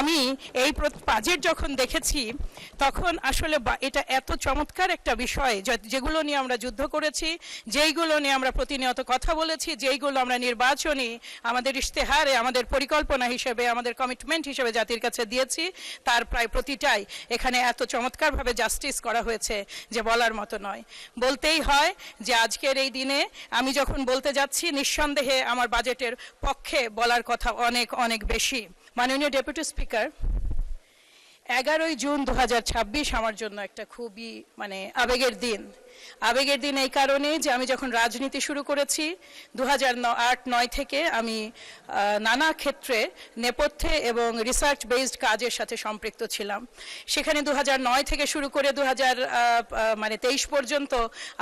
আমি এই বাজেট যখন দেখেছি তখন আসলে এটা এত চমৎকার একটা বিষয় যেগুলো নিয়ে আমরা যুদ্ধ করেছি, যেইগুলো নিয়ে আমরা প্রতিনিয়ত কথা বলেছি, যেইগুলো আমরা নির্বাচনী আমাদের ইশতেহারে আমাদের পরিকল্পনা হিসেবে আমাদের কমিটমেন্ট হিসেবে জাতির কাছে দিয়েছি, তার প্রায় প্রতিটাই এখানে এত চমৎকারভাবে জাস্টিস করা হয়েছে যে বলার মতো নয়। বলতেই হয় যে আজকের এই দিনে আমি যখন বলতে যাচ্ছি, নিঃসন্দেহে আমার বাজেটের পক্ষে বলার কথা অনেক অনেক বেশি। মাননীয় ডেপুটি স্পিকার, 11ই জুন 2026 আমার জন্য একটা খুবই আবেগের দিন। আবেগের দিন এই কারণে যে আমি যখন রাজনীতি শুরু করেছি 2008-9 থেকে আমি নানা ক্ষেত্রে নেপথ্যে এবং রিসার্চ বেসড কাজের সাথে সম্পৃক্ত ছিলাম। সেখানে 2009 থেকে শুরু করে 2023 পর্যন্ত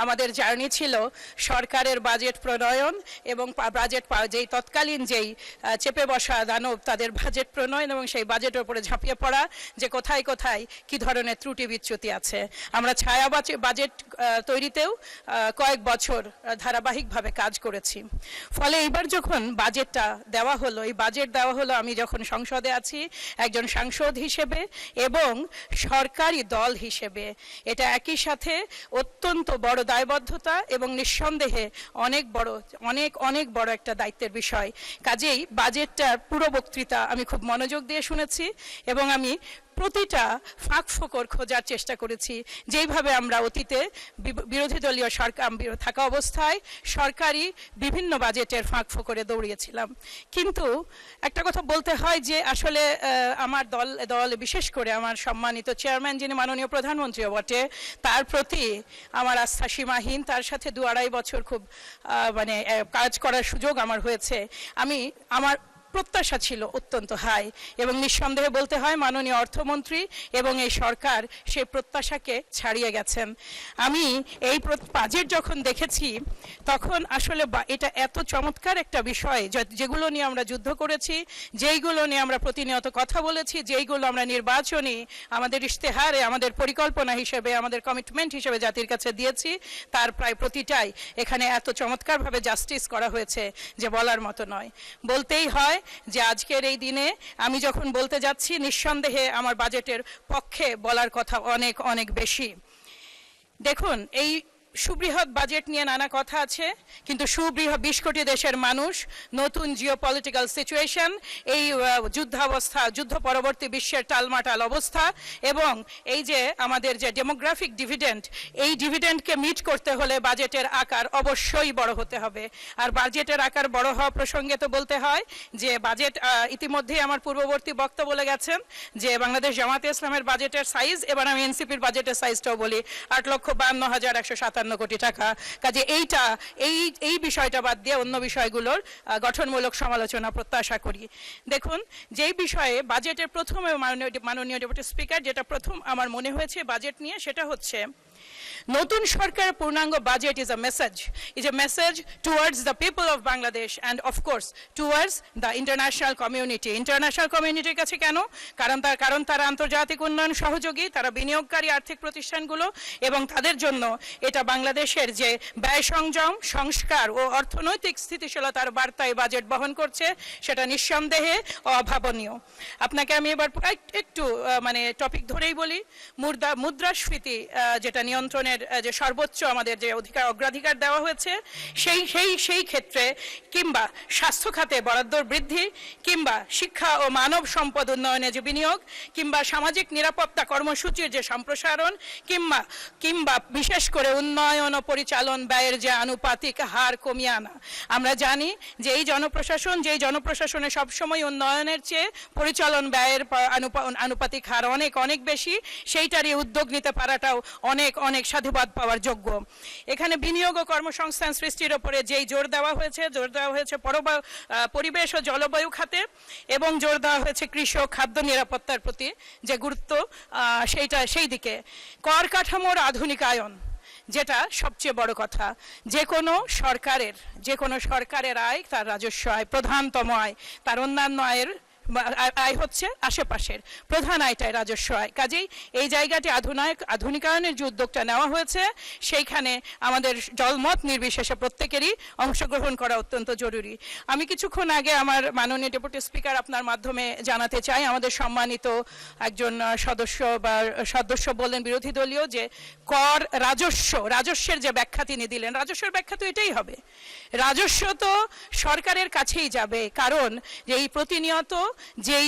আমাদের জার্নি ছিল সরকারের বাজেট প্রণয়ন এবং বাজেট যেই তৎকালীন যেই চেপে বসা দানব তাদের বাজেট প্রণয়ন এবং সেই বাজেটের উপরে ঝাঁপিয়ে পড়া যে কোথায় কোথায় কি ধরনের ত্রুটি বিচ্যুতি আছে। আমরা ছায়া বাজেট তৈরিতেও কয়েক বছর ধারাবাহিকভাবে কাজ করেছি। ফলে এইবার যখন বাজেটটা দেওয়া হলো, এই বাজেট দেওয়া হলো আমি যখন সংসদে আছি একজন সাংসদ হিসেবে এবং সরকারি দল হিসেবে, এটা একই সাথে অত্যন্ত বড় দায়বদ্ধতা এবং নিঃসন্দেহে অনেক বড় একটা দায়িত্বের বিষয়। কাজেই বাজেটটার পুরো বক্তৃতা আমি খুব মনোযোগ দিয়ে শুনেছি এবং আমি প্রতিটা ফাঁক ফোকর খোঁজার চেষ্টা করেছি, যেইভাবে আমরা অতীতে বিরোধী দলীয় সরকার থাকা অবস্থায় সরকারি বিভিন্ন বাজেটের ফাঁক ফোকরে দৌড়িয়েছিলাম। কিন্তু একটা কথা বলতে হয় যে আসলে আমার দল বিশেষ করে আমার সম্মানিত চেয়ারম্যান যিনি মাননীয় প্রধানমন্ত্রীও বটে, তার প্রতি আমার আস্থা সীমাহীন। তার সাথে 2-2.5 বছর খুব কাজ করার সুযোগ আমার হয়েছে। আমার প্রত্যাশা ছিল অত্যন্ত হাই এবং নিঃসন্দেহে বলতে হয় মাননীয় অর্থমন্ত্রী এবং এই সরকার সেই প্রত্যাশাকে ছাড়িয়ে গেছেন। আমি এই বাজেট যখন দেখেছি তখন আসলে এটা এত চমৎকার একটা বিষয় যেগুলো নিয়ে আমরা যুদ্ধ করেছি, যেইগুলো নিয়ে আমরা প্রতিনিয়ত কথা বলেছি, যেইগুলো আমরা নির্বাচনী আমাদের ইশতেহারে আমাদের পরিকল্পনা হিসেবে আমাদের কমিটমেন্ট হিসেবে জাতির কাছে দিয়েছি, তার প্রায় প্রতিটাই এখানে এত চমৎকারভাবে জাস্টিস করা হয়েছে যে বলার মতো নয়। বলতেই হয় যে আজকের এই দিনে আমি যখন বলতে যাচ্ছি নিঃসন্দেহে আমার বাজেটের পক্ষে বলার কথা অনেক অনেক বেশি। দেখুন, এই সুবৃহৎ বাজেট নিয়ে নানা কথা আছে, কিন্তু 20 কোটি দেশের মানুষ, নতুন জিওপলিটিক্যাল সিচুয়েশন, এই যুদ্ধ পরবর্তী বিশ্বের টালমাটাল অবস্থা এবং এই যে আমাদের যে ডেমোগ্রাফিক ডিভিডেন্ড, এই ডিভিডেন্ডকে মিট করতে হলে বাজেটের আকার অবশ্যই বড় হতে হবে। আর বাজেটের আকার বড় হওয়া প্রসঙ্গে তো বলতে হয় যে বাজেট ইতিমধ্যেই আমার পূর্ববর্তী বক্তা বলে গেছেন যে বাংলাদেশ জামাতে ইসলামের বাজেটের সাইজ, এবার আমি এনসিপির বাজেটের সাইজটাও বলি, 8,52,157 কোটি টাকা। কাজে এই বিষয়টা বাদ দিয়ে অন্য বিষয়গুলোর গঠনমূলক সমালোচনা প্রত্যাশা করি। দেখুন, যেই বিষয়ে বাজেটের প্রথমে মাননীয় ডেপুটি স্পিকার যেটা প্রথম আমার মনে হয়েছে বাজেট নিয়ে, সেটা হচ্ছে নতুন সরকারের পূর্ণাঙ্গ budget is a message towards the people of Bangladesh and of course towards the international community. International কমিউনিটির কাছে কেন? কারণ তারা আন্তর্জাতিক উন্নয়ন সহযোগী, তারা বিনিয়োগকারী আর্থিক প্রতিষ্ঠানগুলো এবং তাদের জন্য এটা বাংলাদেশের যে ব্যয় সংযম, সংস্কার ও অর্থনৈতিক স্থিতিশীলতার বার্তায় বাজেট বহন করছে সেটা নিঃসন্দেহে অভাবনীয়। আপনাকে আমি এবার একটু টপিক ধরেই বলি। মুদ্রাস্ফীতি যেটা নিয়ন্ত্রণের যে সর্বোচ্চ আমাদের যে অগ্রাধিকার দেওয়া হয়েছে সেই ক্ষেত্রে, কিংবা স্বাস্থ্য খাতে বরাদ্দ বৃদ্ধি, কিংবা শিক্ষা ও মানব সম্পদ উন্নয়নে যে বিনিয়োগ, কিংবা সামাজিক নিরাপত্তা কর্মসূচির যে সম্প্রসারণ, কিংবা বিশেষ করে উন্নয়ন ও পরিচালন ব্যয়ের যে আনুপাতিক হার কমিয়ে আনা। আমরা জানি যে এই জনপ্রশাসনে সবসময় উন্নয়নের চেয়ে পরিচালন ব্যয়ের আনুপাতিক হার অনেক বেশি, সেইটারই উদ্যোগ নিতে পারাটাও অনেক সাধুবাদ পাওয়ার যোগ্য। এখানে বিনিয়োগ ও কর্মসংস্থান সৃষ্টির উপরে যেই জোর দেওয়া হয়েছে পরিবেশ ও জলবায়ু খাতে, এবং জোর দেওয়া হয়েছে কৃষি ও খাদ্য নিরাপত্তার প্রতি যে গুরুত্ব, সেই দিকে কর কাঠামোর আধুনিকায়ন যেটা সবচেয়ে বড় কথা। যে কোনো সরকারের আয়, তার রাজস্ব আয়, প্রধানতম আয়, তার অন্যান্য আয়ের আয় হচ্ছে আশেপাশের, প্রধান আয়টাই রাজস্ব আয়। কাজেই এই জায়গাটি আধুনিকায়নের যে উদ্যোগটা নেওয়া হয়েছে সেইখানে আমাদের জলমত নির্বিশেষে প্রত্যেকেরই অংশগ্রহণ করা অত্যন্ত জরুরি। আমি কিছুক্ষণ আগে আমার মাননীয় ডেপুটি স্পিকার আপনার মাধ্যমে জানাতে চাই, আমাদের সম্মানিত একজন সদস্য বললেন বিরোধী দলীয় যে কর রাজস্বের যে ব্যাখ্যা তিনি দিলেন, রাজস্বের ব্যাখ্যা তো এটাই হবে, রাজস্ব তো সরকারের কাছেই যাবে, কারণ এই প্রতিনিয়ত যেই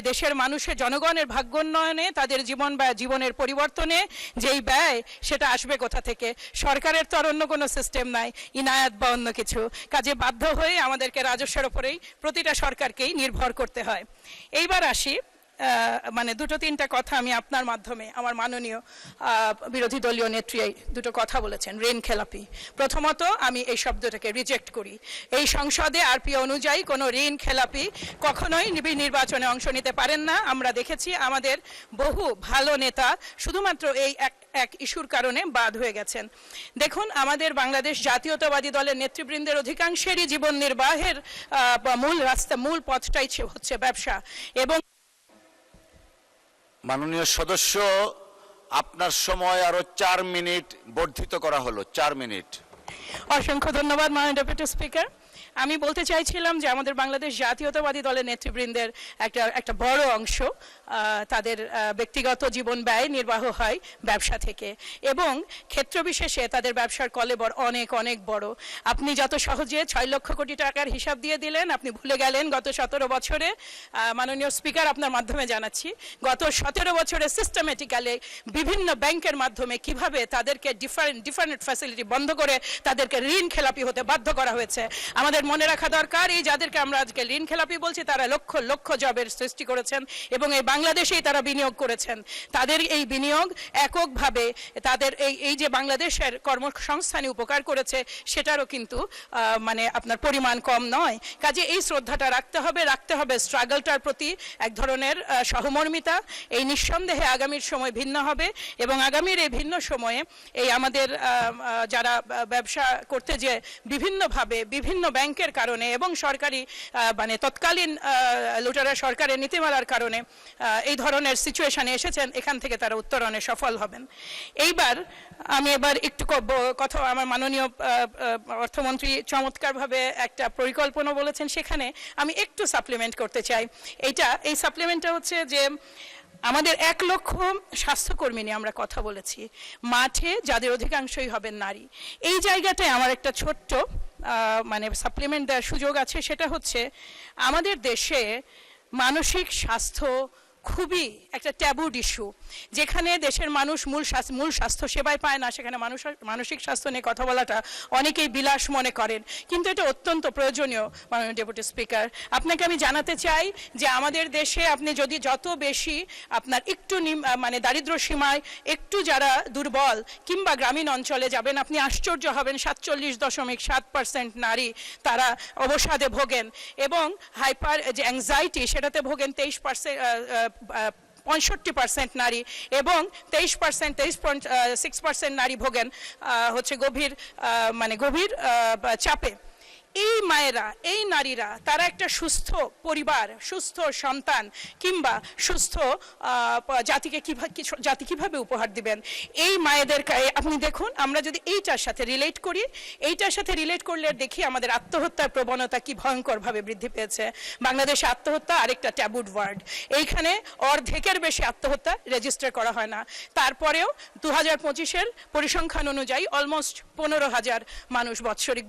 দেশের মানুষের জনগণের ভাগ্যোন্নয়নে, তাদের জীবনের পরিবর্তনে যেই ব্যয়, সেটা আসবে কোথা থেকে? সরকারের তো আর অন্য কোনো সিস্টেম নাই, ইনায়াত বা অন্য কিছু। কাজে বাধ্য হয়ে আমাদেরকে রাজস্বের উপরেই প্রতিটা সরকারকেই নির্ভর করতে হয়। এইবার আসি, দুটো তিনটা কথা আমি আপনার মাধ্যমে, আমার মাননীয় বিরোধী দলীয় নেত্রী দুটো কথা বলেছেন, ঋণ খেলাপি। প্রথমত আমি এই শব্দটাকে রিজেক্ট করি। এই সংসদে আরপি অনুযায়ী কোনো ঋণ খেলাপি কখনোই নির্বাচনে অংশ নিতে পারেন না। আমরা দেখেছি আমাদের বহু ভালো নেতা শুধুমাত্র এই এক ইস্যুর কারণে বাদ হয়ে গেছেন। দেখুন, আমাদের বাংলাদেশ জাতীয়তাবাদী দলের নেতৃবৃন্দের অধিকাংশেরই জীবন নির্বাহের মূল পথটাই হচ্ছে ব্যবসা। এবং মাননীয় সদস্য, আপনার সময় আরো 4 মিনিট বর্ধিত করা হলো, 4 মিনিট। অসংখ্য ধন্যবাদ মাননীয় ডেপুটি স্পিকার। আমি বলতে চাইছিলাম যে আমাদের বাংলাদেশ জাতীয়তাবাদী দলের নেতৃবৃন্দের একটা বড় অংশ তাদের ব্যক্তিগত জীবন ব্যয় নির্বাহ হয় ব্যবসা থেকে, এবং ক্ষেত্রবিশেষে তাদের ব্যবসার কলেবর অনেক অনেক বড়। আপনি যত সহজে 6 লক্ষ কোটি টাকার হিসাব দিয়ে দিলেন, আপনি ভুলে গেলেন গত 17 বছরে, মাননীয় স্পিকার আপনার মাধ্যমে জানাচ্ছি, গত 17 বছরে সিস্টেমেটিক্যালি বিভিন্ন ব্যাংকের মাধ্যমে কিভাবে তাদেরকে ডিফারেন্ট ফ্যাসিলিটি বন্ধ করে তাদেরকে ঋণ খেলাপি হতে বাধ্য করা হয়েছে। আমাদের মনে রাখা দরকার, এই যাদেরকে আমরা আজকে ঋণ খেলাপি বলছি তারা লক্ষ লক্ষ জবের সৃষ্টি করেছেন এবং এই বাংলাদেশেই তারা বিনিয়োগ করেছেন। তাদের এই বিনিয়োগ এককভাবে তাদের এই যে বাংলাদেশের কর্মসংস্থানে উপকার করেছে সেটারও কিন্তু আপনার পরিমাণ কম নয়। কাজে এই শ্রদ্ধাটা রাখতে হবে স্ট্রাগলটার প্রতি এক ধরনের সহমর্মিতা। এই নিঃসন্দেহে আগামীর সময় ভিন্ন হবে এবং আগামীর এই ভিন্ন সময়ে এই আমাদের যারা ব্যবসা করতে যে বিভিন্নভাবে বিভিন্ন ব্যাংকের কারণে এবং সরকারি তৎকালীন লুটেরা সরকারের নীতিমালার কারণে এই ধরনের সিচুয়েশনে এসেছেন, এখান থেকে তারা উত্তরণে সফল হবেন। আমি একটু কথা, আমার মাননীয় অর্থমন্ত্রী চমৎকারভাবে একটা পরিকল্পনা বলেছেন, সেখানে আমি একটু সাপ্লিমেন্ট করতে চাই। এই সাপ্লিমেন্টটা হচ্ছে যে আমাদের 1 লক্ষ স্বাস্থ্যকর্মী নিয়ে আমরা কথা বলেছি, মাঠে যাদের অধিকাংশই হবেন নারী। এই জায়গাটায় আমার একটা ছোট্ট সাপ্লিমেন্ট দেওয়ার সুযোগ আছে, সেটা হচ্ছে আমাদের দেশে মানসিক স্বাস্থ্য খুবই একটা ট্যাবুড ইস্যু। যেখানে দেশের মানুষ মূল স্বাস্থ্য সেবাই পায় না, সেখানে মানসিক স্বাস্থ্য নিয়ে কথা বলাটা অনেকেই বিলাস মনে করেন, কিন্তু এটা অত্যন্ত প্রয়োজনীয়। মাননীয় ডেপুটি স্পিকার, আপনাকে আমি জানাতে চাই যে আমাদের দেশে আপনি যদি যত বেশি আপনার একটু দারিদ্র্য সীমায় একটু যারা দুর্বল কিংবা গ্রামীণ অঞ্চলে যাবেন, আপনি আশ্চর্য হবেন 47.7% নারী তারা অবসাদে ভোগেন এবং হাইপার যে অ্যাংজাইটি সেটাতে ভোগেন 65% নারী এবং 23.6% নারী ভোগেন হচ্ছে গভীর চাপে। এই মায়েরা, এই নারীরা, তারা একটা সুস্থ পরিবার, সুস্থ সন্তান কিংবা সুস্থ জাতি কিভাবে উপহার দিবেন? এই মায়েদেরকে আপনি দেখুন, আমরা যদি এইটার সাথে রিলেট করলে দেখি আমাদের আত্মহত্যার প্রবণতা কি ভয়ঙ্করভাবে বৃদ্ধি পেয়েছে। বাংলাদেশে আত্মহত্যা আরেকটা ট্যাবুড ওয়ার্ড। এইখানে অর্ধেকের বেশি আত্মহত্যা রেজিস্টার করা হয় না। তারপরেও 2025-এর পরিসংখ্যান অনুযায়ী অলমোস্ট 15,000 মানুষ বাৎসরিক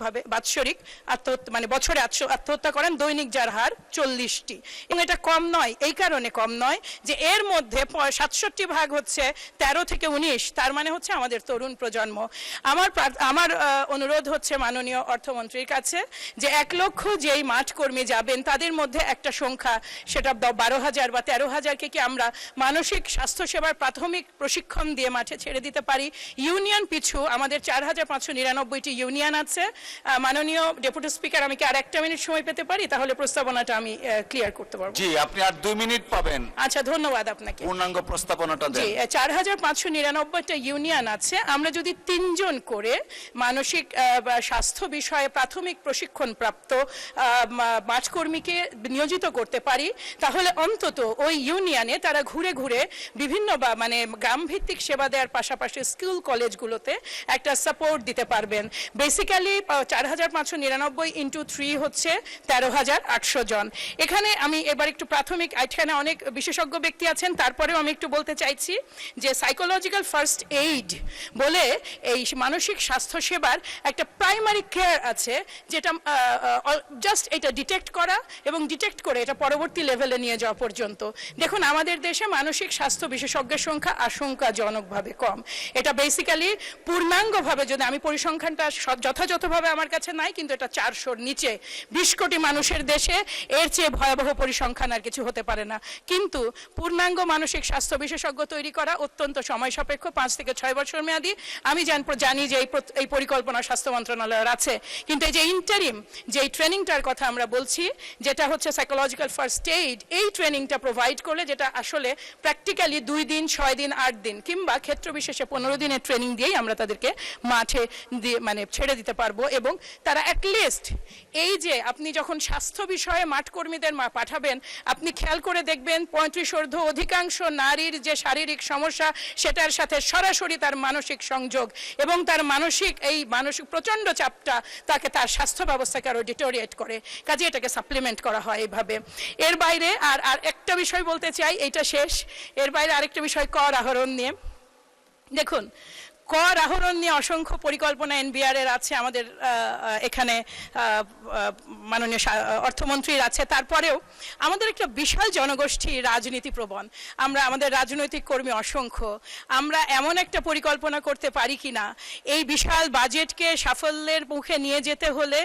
বছরে আত্মহত্যা করেন, দৈনিক যার হার 40টি। এবং এটা কম নয়, এই কারণে কম নয় যে এর মধ্যে 67% হচ্ছে 13 থেকে 19, তার মানে হচ্ছে আমাদের তরুণ প্রজন্ম। আমার অনুরোধ হচ্ছে মাননীয় অর্থমন্ত্রীর কাছে যে 1 লক্ষ যেই মাঠ কর্মী যাবেন তাদের মধ্যে একটা সংখ্যা, সেটা 12,000 বা 13,000-কে কি আমরা মানসিক স্বাস্থ্য সেবার প্রাথমিক প্রশিক্ষণ দিয়ে মাঠে ছেড়ে দিতে পারি? ইউনিয়ন পিছু আমাদের 4,599টি ইউনিয়ন আছে। মাননীয় ডেপুটি অনারেবল স্পিকার, আমি কি আর একটা মিনিট সময় পেতে পারি? তাহলে প্রস্তাবনাটা আমি ক্লিয়ার করতে পারবো। জি, আপনি আর 2 মিনিট পাবেন। আচ্ছা, ধন্যবাদ আপনাকে। পূর্ণাঙ্গ প্রস্তাবনাটা জি, দেন। 4599টা ইউনিয়ন আছে। আমরা যদি 3 জন করে মানসিক বা স্বাস্থ্য বিষয়ে প্রাথমিক প্রশিক্ষণ প্রাপ্ত মাঠকর্মীকে নিয়োজিত করতে পারি, তাহলে অন্তত ওই ইউনিয়নে তারা ঘুরে ঘুরে বিভিন্ন মানে গ্রামভিত্তিক সেবা দেওয়ার পাশাপাশি স্কুল কলেজগুলোতে একটা সাপোর্ট দিতে পারবেন। বেসিক্যালি 4599 ইন্টু 3 হচ্ছে 13,800 জন। এখানে আমি এবার একটু প্রাথমিক, এখানে অনেক বিশেষজ্ঞ ব্যক্তি আছেন, তারপরেও আমি একটু বলতে চাইছি যে সাইকোলজিক্যাল ফার্স্ট এইড বলে এই মানসিক স্বাস্থ্য সেবার একটা প্রাইমারি কেয়ার আছে, যেটা জাস্ট এটা ডিটেক্ট করা এবং ডিটেক্ট করে এটা পরবর্তী লেভেলে নিয়ে যাওয়া পর্যন্ত। দেখুন, আমাদের দেশে মানসিক স্বাস্থ্য বিশেষজ্ঞের সংখ্যা আশঙ্কাজনকভাবে কম। এটা বেসিক্যালি পূর্ণাঙ্গভাবে, যদি আমি পরিসংখ্যানটা যথাযথভাবে আমার কাছে নাই, কিন্তু এটা 400-র নিচে। 20 কোটি মানুষের দেশে এর চেয়ে ভয়াবহ পরিসংখ্যান আর কিছু হতে পারে না। কিন্তু পূর্ণাঙ্গ মানসিক স্বাস্থ্য বিশেষজ্ঞ তৈরি করা অত্যন্ত সময় সাপেক্ষ, 5 থেকে 6 বছর মেয়াদী। আমি জানি যে এই পরিকল্পনা স্বাস্থ্য মন্ত্রণালয়ের আছে, কিন্তু এই যে ইন্টারিম যে ট্রেনিংটার কথা আমরা বলছি, যেটা হচ্ছে সাইকোলজিক্যাল ফার্স্ট এইড, এই ট্রেনিংটা প্রোভাইড করলে, যেটা আসলে প্র্যাকটিক্যালি 2 দিন, 6 দিন, 8 দিন কিংবা ক্ষেত্র বিশেষে 15 দিনের ট্রেনিং দিয়েই আমরা তাদেরকে মাঠে দিয়ে মানে ছেড়ে দিতে পারবো। এবং তারা অ্যাটলিস্ট এই যে আপনি যখন স্বাস্থ্য বিষয়ে মাঠকর্মীদের পাঠাবেন, আপনি খেয়াল করে দেখবেন 35 অধিকাংশ নারীর যে শারীরিক সমস্যা, সেটার সাথে সরাসরি তার মানসিক সংযোগ, এবং তার মানসিক প্রচণ্ড চাপটা তাকে তার স্বাস্থ্য ব্যবস্থাকে আরো ডিটোরিয়েট করে। কাজে এটাকে সাপ্লিমেন্ট করা হয় এইভাবে। এর বাইরে আর একটা বিষয় বলতে চাই, এইটা শেষ। এর বাইরে আরেকটা বিষয় কর আহরণ নিয়ে। দেখুন, কর আহরণ নিয়ে অসংখ্য পরিকল্পনা এনবিআর এর আছে, আমাদের এখানে মাননীয় অর্থমন্ত্রীর আছে। তারপরেও আমাদের একটা বিশাল জনগোষ্ঠী রাজনীতি প্রবণ, আমাদের রাজনৈতিক কর্মী অসংখ্য। আমরা এমন একটা পরিকল্পনা করতে পারি কিনা, এই বিশাল বাজেটকে সাফল্যের মুখে নিয়ে যেতে হলে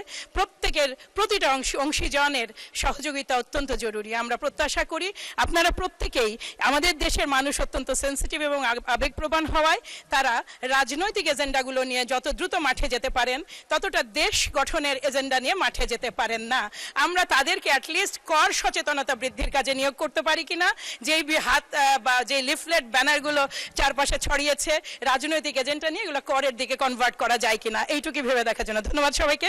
প্রতিটা অংশীজনের সহযোগিতা অত্যন্ত জরুরি। আমরা প্রত্যাশা করি আপনারা প্রত্যেকেই, আমাদের দেশের মানুষ অত্যন্ত সেন্সিটিভ এবং আবেগপ্রবণ হওয়ায় তারা রাজনৈতিক এজেন্ডাগুলো নিয়ে যত দ্রুত মাঠে যেতে পারেন, ততটা দেশ গঠনের এজেন্ডা নিয়ে মাঠে যেতে পারেন না। আমরা তাদেরকে অ্যাটলিস্ট কর সচেতনতা বৃদ্ধির কাজে নিয়োগ করতে পারি কিনা, যেই বা যে লিফলেট ব্যানারগুলো চারপাশে ছড়িয়েছে রাজনৈতিক এজেন্ডা নিয়ে, এগুলো করের দিকে কনভার্ট করা যায় কিনা, এইটুকু ভেবে দেখার জন্য ধন্যবাদ সবাইকে।